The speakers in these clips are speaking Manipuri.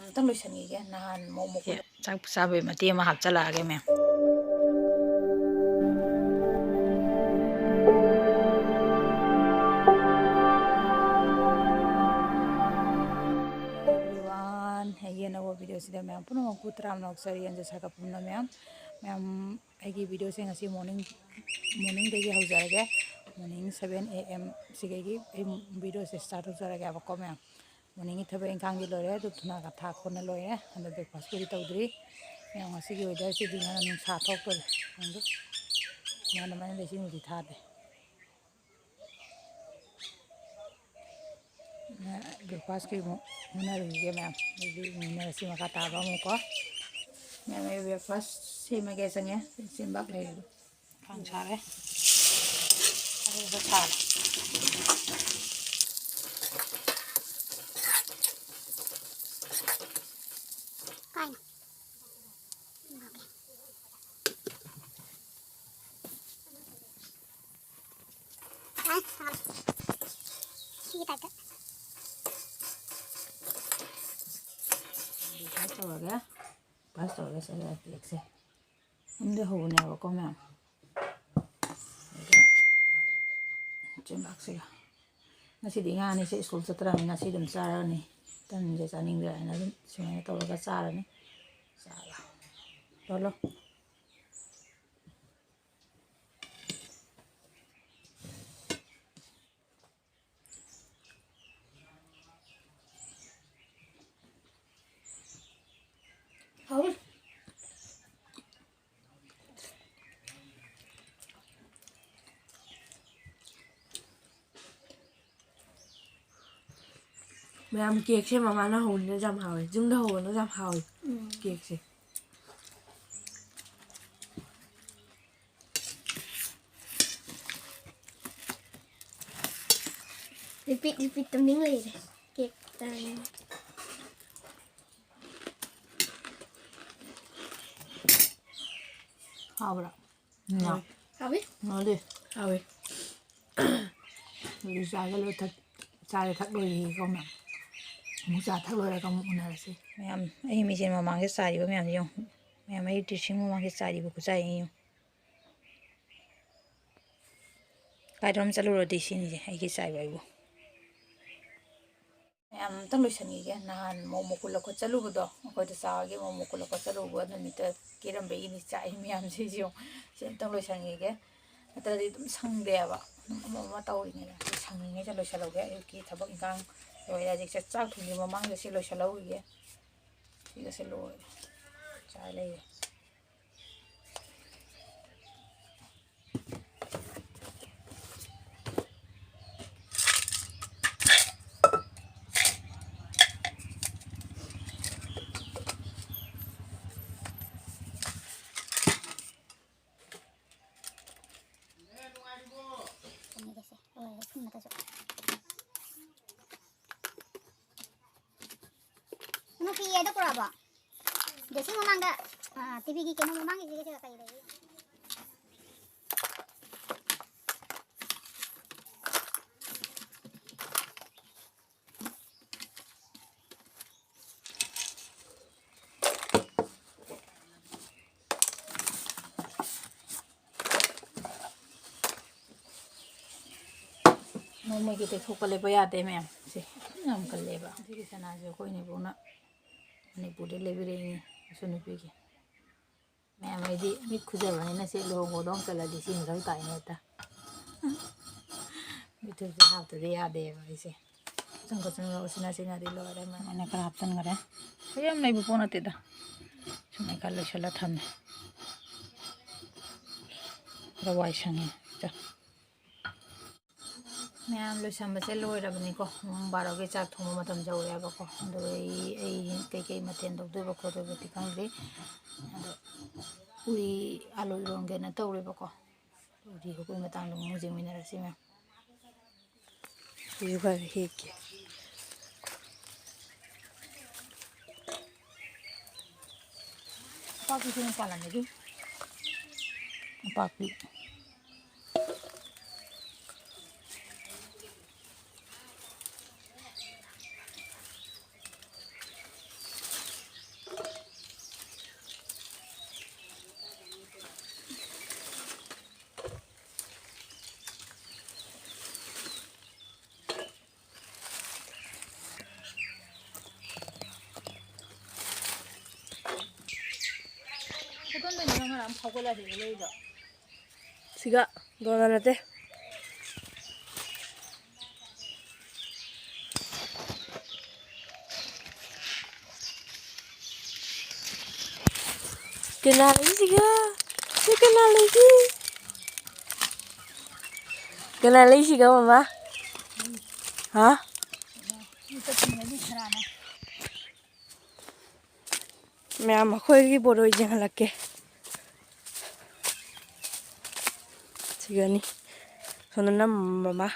ꯑꯝꯇꯪ ꯂꯣꯏꯁꯟꯈꯤꯒꯦ ꯅꯍꯥꯟ ꯃꯣꯃꯣ ꯆꯥꯛ ꯆꯥꯕꯩ ꯃꯇꯦꯛ ꯑꯃ ꯍꯥꯞꯆꯜꯂꯛꯑꯒꯦ ꯃꯌꯥꯝ ꯑꯅꯧꯕ ꯚꯤꯗꯤꯑꯣꯁꯤꯗ ꯃꯌꯥꯝ ꯄꯨꯝꯅꯃꯛꯄꯨ ꯇꯔꯥꯝꯅ ꯑꯣꯛꯆꯔꯤ ꯌꯦꯡꯖ ꯄꯨꯝꯅ ꯃꯌꯥꯝ ꯑꯩꯒꯤ ꯚꯤꯗꯤꯑꯣꯁꯦ ꯉꯁꯤ ꯃꯣꯔꯅꯤꯡꯗꯒꯤ ꯍꯧꯖꯔꯒꯦ ꯃꯣꯔꯅꯤꯡ 7 AM ꯁꯤꯒꯩꯒꯤ ꯑꯩ ꯚꯤꯗꯤꯑꯣꯁꯦ ꯁ꯭ꯇꯥꯔꯠ ꯇꯧꯖꯔꯒꯦꯕꯀꯣ ꯃꯌꯥꯝ ꯃꯣꯔꯅꯤꯡꯒꯤ ꯊꯕꯛ ꯏꯪꯈꯥꯡꯗꯤ ꯂꯣꯏꯔꯦ ꯑꯗꯨ ꯊꯨꯅꯒ ꯊꯥ ꯈꯣꯠꯅ ꯂꯣꯏꯔꯦ ꯑꯗꯣ ꯕ꯭ꯔꯦꯛꯐꯥꯁꯄꯨꯗꯤ ꯇꯧꯗ꯭ꯔꯤ ꯃꯌꯥꯝ ꯉꯁꯤꯒꯤ ꯋꯦꯗꯔꯁꯤꯗꯤ ꯉꯔꯥꯡ ꯅꯨꯡꯁꯥ ꯊꯣꯛꯇꯣꯔꯦ ꯈꯪꯗꯦ ꯑꯗꯨꯃꯥꯏꯅ ꯂꯩꯆꯤꯜꯕꯨꯗꯤ ꯊꯥꯗꯦ ꯕ꯭ꯔꯦꯛꯐꯥꯁꯀꯤ ꯑꯃꯨꯛ ꯍꯣꯠꯅꯔꯨꯈꯤꯒꯦ ꯃꯌꯥꯝ ꯑꯗꯨꯗꯤ ꯃꯤꯟꯅꯔꯁꯤ ꯃꯈꯥ ꯇꯥꯕ ꯑꯃꯨꯛꯀꯣ ꯃꯌꯥꯝ ꯑꯩ ꯕ꯭ꯔꯦꯛꯐꯥꯁ ꯁꯦꯝꯃꯒꯦ ꯆꯪꯉꯦ ꯆꯦꯡꯕꯥꯛ ꯂꯩꯔꯦ ꯈꯥꯡ ꯁꯥꯔꯦ ꯑꯗꯨꯒ ꯁꯥꯔꯦ pass tꯧꯔꯒ ꯆꯠꯂꯦ ꯀꯦꯛꯁꯦ ꯌꯨꯝꯗ ꯍꯧꯕꯅꯦꯕꯀꯣ ꯃꯌꯥꯝ ꯆꯦꯡꯕꯥꯛꯁꯤꯒ ꯉꯁꯤꯗꯤ ꯉꯥꯅꯤꯁꯦ ꯁ꯭ꯀꯨꯜ ꯆꯠꯇ꯭ꯔꯕꯅꯤꯅ ꯉꯁꯤ ꯑꯗꯨꯝ ꯆꯥꯔꯅꯤ ꯇꯟꯁꯦ ꯆꯥꯅꯤꯡꯗ꯭ꯔꯦ ꯍꯥꯏꯅ ꯑꯗꯨꯝ ꯁꯨꯃꯥꯏꯅ ꯇꯧꯔꯒ ꯆꯥꯔꯅꯤ ꯂꯣꯜꯂꯣ मैम केक से ममाना होने जम हावे जिंदा होने जम हावे केक से repeat tầm lì cake tầm 하브라 나 하위 어디 हावे 우리 자갈로 자에 탁로이 거면 무자 탁로에 가면 오늘지 매am ꯑꯩ ꯃꯤꯁꯦ ꯃꯃꯥꯡꯗ ꯆꯥꯔꯤꯕ ꯃꯌꯥꯝꯁꯦ ꯌꯦꯡꯉꯨ ꯃꯌꯥꯝ ꯑꯩ ꯇꯤꯁꯤꯡ ꯃꯃꯥꯡꯗ ꯆꯥꯔꯤꯕ ꯈꯨꯆꯥꯏ ꯌꯦꯡꯉꯨ ꯀꯥꯏꯗꯔꯣꯝ ꯆꯠꯂꯨꯔꯗꯤ ꯁꯤꯅꯤꯁꯦ ꯑꯩꯒꯤ ꯆꯥꯏꯕ ꯑꯩꯕꯨ ꯃꯌꯥꯝ ꯑꯝꯇꯪ ꯂꯣꯏꯁꯟꯈꯤꯒꯦ ꯅꯍꯥꯟ ꯃꯣꯃꯣ ꯀꯨꯜꯂꯛꯄ ꯆꯠꯂꯨꯕꯗꯣ ꯑꯩꯈꯣꯏꯗ ꯆꯥꯒꯤ ꯃꯣꯃꯣ ꯀꯨꯜꯂꯛꯄ ꯆꯠꯂꯨꯕ ꯅꯨꯃꯤꯠꯇ ꯀꯦꯔꯝꯕꯒꯤꯅꯤ ꯆꯥꯏ ꯃꯌꯥꯝꯁꯤꯁꯨ ꯁꯤ ꯑꯝꯇꯪ ꯂꯣꯏꯁꯟꯈꯤꯒꯦ ꯅꯠꯇ꯭ꯔꯗꯤ ꯑꯗꯨꯝ ꯁꯪꯗꯦꯕ ꯑꯃ ꯇꯧꯔꯤꯉꯩꯗ ꯁꯪꯉꯤꯉꯩꯗ ꯂꯣꯏꯁꯜꯍꯧꯒꯦ ꯑꯌꯨꯛꯀꯤ ꯊꯕꯛ ꯏꯟꯈꯥꯡ ꯂꯣꯏꯔꯦ ꯍꯧꯖꯤꯛ ꯆꯥꯛ ꯊꯣꯡꯒꯤ ꯃꯃꯥꯡꯗ ꯁꯤ ꯂꯣꯏꯁꯜꯍꯧꯈꯤꯒꯦ ꯁꯤꯒꯁꯦ ꯂꯣꯏꯔꯦ ꯆꯥꯏ ꯂꯩꯔꯦ nó phi đó có rồi để xin mang đã tivi cái nó mang cái gì cái cái đấy ꯅꯣꯡꯃꯒꯤ ꯇꯩꯊꯣꯛꯄ ꯂꯩꯕ ꯌꯥꯗꯦ ꯃꯌꯥꯝ ꯁꯤ ꯌꯥꯝ ꯀꯜꯂꯦꯕ ꯁꯤꯒꯤ ꯁꯅꯥꯁꯦ ꯑꯩꯈꯣꯏ ꯅꯦꯕꯣꯛꯅ ꯃꯅꯤꯄꯨꯔꯗ ꯂꯩꯕꯤꯔꯛꯏꯅꯤ ꯃꯁꯨ ꯅꯨꯄꯤꯒꯤ ꯃꯌꯥꯝ ꯑꯩꯗꯤ ꯃꯤꯠ ꯈꯨꯖꯕꯅꯤꯅ ꯁꯤ ꯂꯨꯍꯣꯡꯕꯗꯣꯡ ꯆꯠꯂꯗꯤ ꯁꯤ ꯃꯊꯧ ꯇꯥꯏꯅꯦ ꯍꯦꯛꯇ ꯃꯤꯊꯨꯞꯁꯦ ꯍꯥꯞꯇꯗꯤ ꯌꯥꯗꯦꯕ ꯑꯩꯁꯦ ꯆꯪꯒ ꯎꯁꯤꯟꯅꯗꯤ ꯂꯣꯏꯔꯦ ꯃꯥꯏꯅ ꯈꯔ ꯍꯥꯞꯆꯤꯟꯈꯔꯦ ꯍꯣꯏ ꯌꯥꯝ ꯂꯩꯕ ꯄꯣꯠ ꯅꯠꯇꯦꯗ ꯁꯨꯃꯥꯏꯅ ꯈꯔ ꯂꯣꯏꯁꯤꯜꯂ ꯊꯝꯃꯦ ꯈꯔ ꯋꯥꯏ ꯁꯪꯉꯦ ꯃꯌꯥꯝ ꯂꯣꯏꯁꯟꯕꯁꯦ ꯂꯣꯏꯔꯕꯅꯤꯀꯣ ꯕꯥꯔꯣꯒꯤ ꯆꯥꯛ ꯊꯣꯡꯕ ꯃꯇꯝ ꯌꯧꯔꯦꯕꯀꯣ ꯑꯗꯨꯒ ꯑꯩ ꯀꯩꯀꯩ ꯃꯊꯦꯜ ꯇꯧꯗꯣꯏꯕ ꯈꯣꯠꯇꯣꯏꯕꯗꯤ ꯈꯪꯗ꯭ꯔꯤ ꯑꯗꯣ ꯎꯔꯤ ꯑꯥꯂꯨ ꯏꯔꯣꯟꯒꯦꯅ ꯇꯧꯔꯦꯕꯀꯣ ꯎꯔꯤ ꯍꯧꯕꯒꯤ ꯃꯇꯥꯡꯗ ꯑꯃꯨꯛ ꯌꯦꯡꯃꯤꯟꯅꯔꯁꯤ ꯃꯌꯥꯝ ꯁꯤꯁꯨ ꯈꯔ ꯍꯦꯛꯀꯦ ꯑꯄꯥꯛꯄꯤꯁꯤꯅ ꯄꯥꯜꯂꯝꯃꯤꯗꯤ ꯑꯄꯥꯛꯄꯤ ꯐꯧꯒꯠꯂꯗꯤ ꯂꯩꯗꯣ siga dona nate kenal lagi siga kenal lagi siga mama hah ma'am अखोई बोरोई जंगलके सिगनी सोनना मम्मा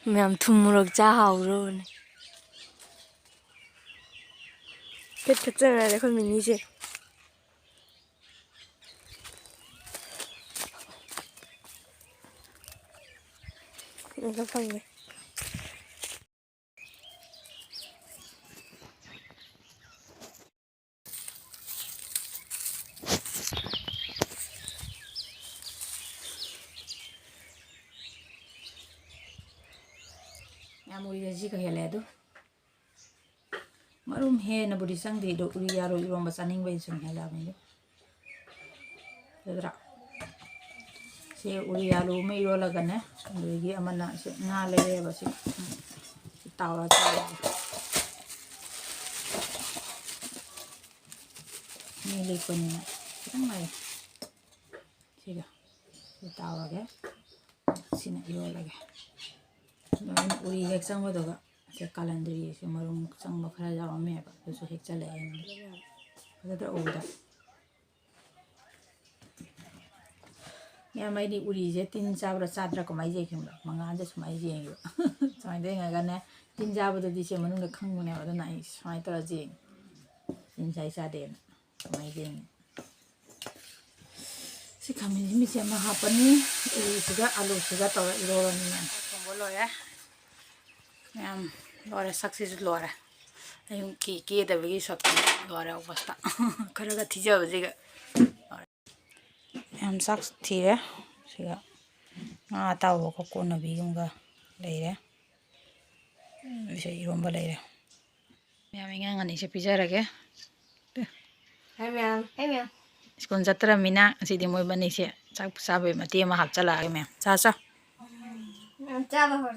मैम थुमुरक चा हाउरोने पेट कच्चा देखो मिनी से इनका फंगे मैम उरी जी का हेले दो मरुम हे न बुरी संग दे दो उरी यारो इरोम बसानिंग बै सुन हेला में दो से उरी यारो में इरो लगने उरी अमना से ना ले बस तावरा तावरा मिली कोनी ना कितन भाई ठीक है तावरा के सिना इरो लगे उरी हेक संग बदोगा से कैलेंडरी से मरुम संग बखरा जावा में तो हेक चले आए उदा मैम आई उरी से तीन चाबरा चादरा कमाई जे खिमरा मंगा जे सुमाई जे सुमाई दे गने तीन चाबदो से मनुंग खंगने अदना आई सुमाई तरा जे तीन चाई चादे कमाई जे से खामी मी से मा हापनी उरी सिगा आलू सिगा तोरा इरोनी बोलो है मैम लोरे सक्सेस लोरे अयु की दबगी सकती लोरे अवस्था खरगा थिजबजिगा मैम सक्स थिरे सिगा ताव को कोनबीगुमगा लेरे इसे इरोंबा लेरे मैम इंगांगनी से पिजरगे हाय मैम स्कूल चतरमिना सिदी मोय बनी से चाक साबे मती मा हापचला मैम चा चा मैम चाबा हो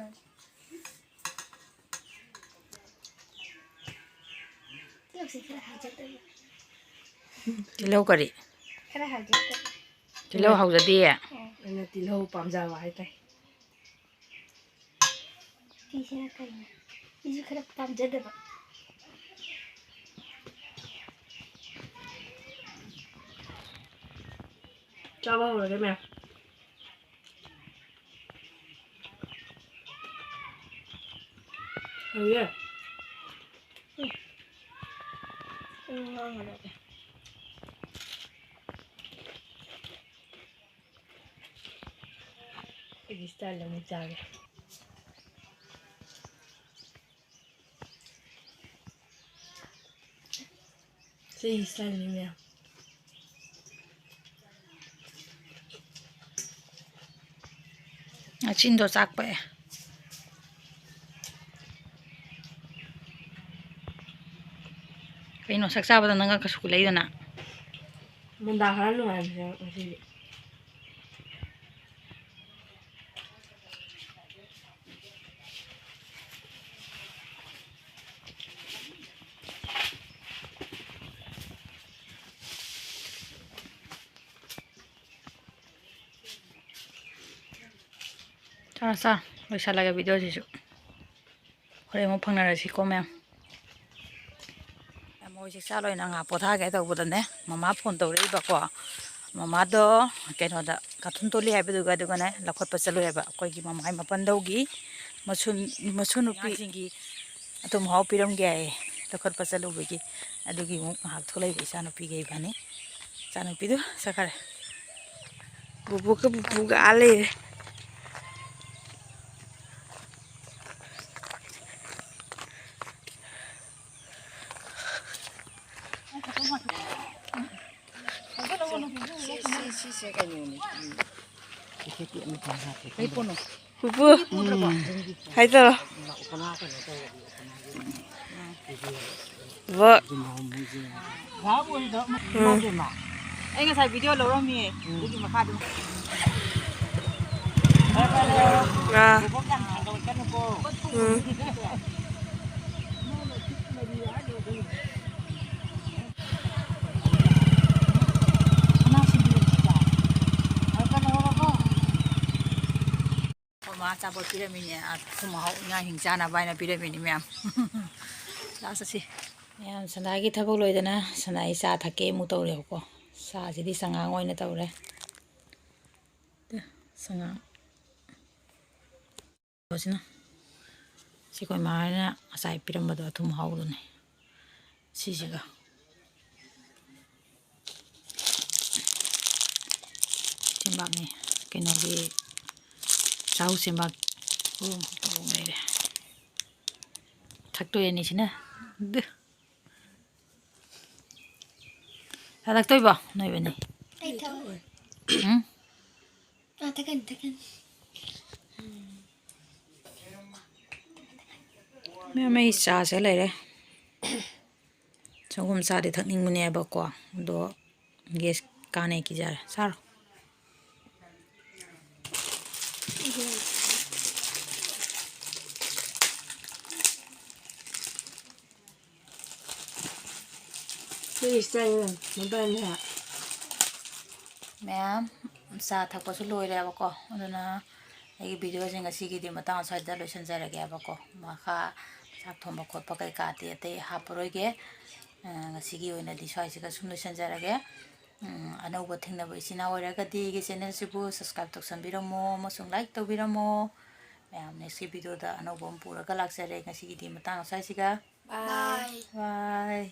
तिलौ करी खरा हाजत तिलौ हाउजदी अना तिलहो पामजावा है ताई तीसरा करना इजी खरा पामजदबा चावा हो रहा मैम ये इस स्टाइल में जागे सही स्टाइल में मैम चिंदो चाक पे कहीं सक्साबद नंगा कसु लेदना मुंडा खरा नुआन से चा वैसा लगे वीडियो से हरे मो फंगनारसिको मैम मोइसे चालोइना पोथागे तौबदने ममा फोन तौरइबको ममादो कइनोदा काथुनतोली हाइबदुगाने लखोटपा चलोयबा अखोइगी ममाई मपनदौगी मसुनुपी सिंगी अतुम हाउ पिरमगे ꯂꯧꯈꯠꯄ ꯆꯠꯂꯨꯕꯒꯤ ꯑꯗꯨꯒꯤ ꯑꯃꯨꯛ ꯉꯥꯏꯍꯥꯛ ꯊꯣꯛꯂꯛꯏꯕ ꯏꯆꯥꯅꯨꯄꯤꯒ ꯏꯕꯥꯅꯤ ꯏꯆꯥꯅꯨꯄꯤꯗꯨ ꯆꯠꯈꯔꯦ ꯕꯨꯕꯣꯛꯀ ꯄꯨꯄꯨꯒ ꯑꯥ ꯂꯩꯔꯦ ꯁꯤꯁꯦ ꯀꯩꯅꯣꯅꯤ ꯇꯤꯀꯦꯠꯀꯤ ꯑꯃ ꯍꯥꯞꯄꯦ ꯀꯩ ꯄꯣꯠꯅꯣ ꯄꯨꯄꯨ ꯍꯥꯏꯗꯔꯣ ꯀꯅꯥ ꯀꯩꯅꯣ ꯇꯧꯔꯗꯤ ꯕꯨꯕꯣꯛ ꯑꯩ ꯉꯁꯥꯏ ꯚꯤꯗꯤꯑꯣ ꯂꯧꯔꯝꯃꯤꯌꯦ ꯑꯗꯨꯒꯤ ꯃꯈꯥꯗꯨ ꯕꯣꯕꯣꯛ ꯌꯥꯝ ꯊꯥꯡꯒꯠꯀꯅꯨꯀꯣ ꯃꯥ ꯑꯆꯥꯄꯣꯠ ꯄꯤꯔꯝꯃꯤꯅꯦ ꯊꯨꯝ ꯃꯍꯥꯎ ꯉꯥ ꯍꯤꯡ ꯆꯥꯅꯕ ꯍꯥꯏꯅ ꯄꯤꯔꯝꯃꯤꯅꯤ ꯃꯌꯥꯝ ꯆꯠꯁꯤ ꯃꯌꯥꯝ ꯁꯅꯥꯒꯤ ꯊꯕꯛ ꯂꯣꯏꯗꯅ ꯁꯅꯥꯏ ꯆꯥ ꯊꯛꯀꯦ ꯑꯃꯨꯛ ꯇꯧꯔꯦꯕꯀꯣ ꯆꯥꯁꯤꯗꯤ ꯆꯉꯥꯡ ꯑꯣꯏꯅ ꯇꯧꯔꯦ ꯆꯉꯥꯡ ꯁꯤꯅ ꯁꯤ ꯑꯩꯈꯣꯏ ꯃꯥꯅ ꯉꯁꯥꯏ ꯄꯤꯔꯝꯕꯗꯣ ꯑꯊꯨꯝ ꯃꯍꯥꯎꯗꯨꯅꯤ ꯁꯤꯁꯤꯒ ꯆꯦꯡꯕꯥꯛꯅꯤ ꯀꯩꯅꯣꯒꯤ ꯆꯥꯍꯨ ꯆꯦꯡꯕꯥꯛ ꯂꯩꯔꯦ ꯊꯛꯇꯣꯏꯅꯤ ꯁꯤꯅ ꯊꯛꯇꯣꯏꯕꯣ ꯅꯣꯏꯕꯅꯤ ꯃꯌꯥꯝ ꯑꯩ ꯆꯥꯁꯦ ꯂꯩꯔꯦ ꯁꯪꯒꯣꯝ ꯆꯥꯗꯤ ꯊꯛꯅꯤꯡꯕꯅꯦꯕꯀꯣ ꯑꯗꯣ ꯒꯦꯁ ꯀꯥꯟꯅꯩ ꯀꯤꯖꯔꯦ ꯆꯥꯔꯣ ꯃꯌꯥꯝ ꯆꯥ ꯊꯛꯄꯁꯨ ꯂꯣꯏꯔꯦꯕꯀꯣ ꯑꯗꯨꯅ ꯑꯩꯒꯤ ꯚꯤꯗꯤꯑꯣꯁꯦ ꯉꯁꯤꯒꯤꯗꯤ ꯃꯇꯥꯡ ꯑꯁ꯭ꯋꯥꯏꯗ ꯂꯣꯏꯁꯤꯟꯖꯔꯒꯦꯕꯀꯣ ꯃꯈꯥ ꯆꯥꯛ ꯊꯣꯡꯕ ꯈꯣꯠꯄ ꯀꯩꯀꯥꯗꯤ ꯑꯇꯩ ꯍꯥꯞꯄꯔꯣꯏꯒꯦ ꯉꯁꯤꯒꯤ ꯑꯣꯏꯅꯗꯤ ꯁ꯭ꯋꯥꯏꯁꯤꯒ ꯁꯨꯝ ꯂꯣꯏꯁꯤꯟꯖꯔꯒꯦ ꯑꯅꯧꯕ ꯊꯦꯡꯅꯕ ꯏꯆꯤꯟ ꯏꯅꯥꯎ ꯑꯣꯏꯔꯒꯗꯤ ꯑꯩꯒꯤ ꯆꯦꯅꯦꯜꯁꯤꯕꯨ ꯁꯕꯁꯀ꯭ꯔꯥꯏꯕ ꯇꯧꯁꯟꯕꯤꯔꯝꯃꯣ ꯑꯃꯁꯨꯡ ꯂꯥꯏꯛ ꯇꯧꯕꯤꯔꯝꯃꯣ ꯃꯌꯥꯝ ꯅꯦꯛꯁꯀꯤ ꯚꯤꯗꯤꯑꯣꯗ ꯑꯅꯧꯕ ꯑꯃ ꯄꯨꯔꯒ ꯂꯥꯛꯆꯔꯦ ꯉꯁꯤꯒꯤꯗꯤ ꯃꯇꯥꯡ ꯑꯁ꯭ꯋꯥꯏꯁꯤꯒ ꯕꯥꯏ ꯕꯥꯏ